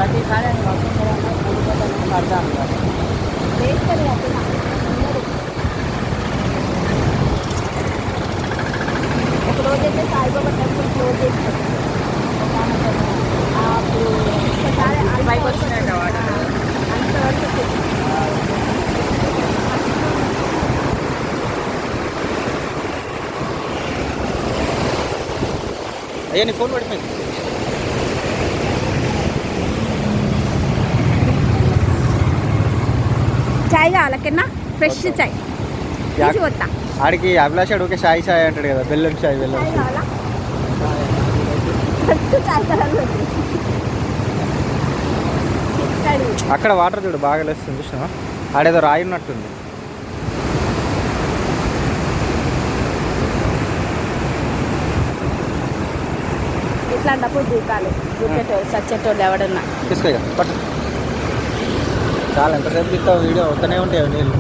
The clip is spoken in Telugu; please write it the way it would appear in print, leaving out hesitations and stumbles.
ప్రతిసారి ఆయన వస్తుంటారన్నా కూలిపోతాను పడతాను వేస్తారు అప్పుడు ఒక రోజైతే సాయిబాబా టెంపుల్ క్లోజ్ చేస్తారు అప్పుడు ఒకసారి పైకి వచ్చినాక వాటర్ అంతవరకు అయ్యా నీ ఫోన్ పడిపోయింది. చాయ్ కావాలా కింద ఫ్రెష్ చాయ్ తీసుకొస్తా ఆడికి అభిలాష్ అడుగుకే షాయి షాయి అంటాడు కదా, బెల్లం షాయి బెల్లం చాయ్ కావాలా చాయ్ కలర్లో చిక్కడి అక్కడ వాటర్ చూడు బాగా లేస్తుంది చూసినా, ఆడేదో రాయి ఉన్నట్టుంది. ఇట్లాంటప్పుడు దూకాలి దూకేటోళ్ళు సచ్చేటోళ్ళు ఎవడన్నా తీసుకో పట్టు. చాలా ఎంతసేపు తీస్తావు వీడియో వస్తూనే ఉంటాయి నీళ్ళు.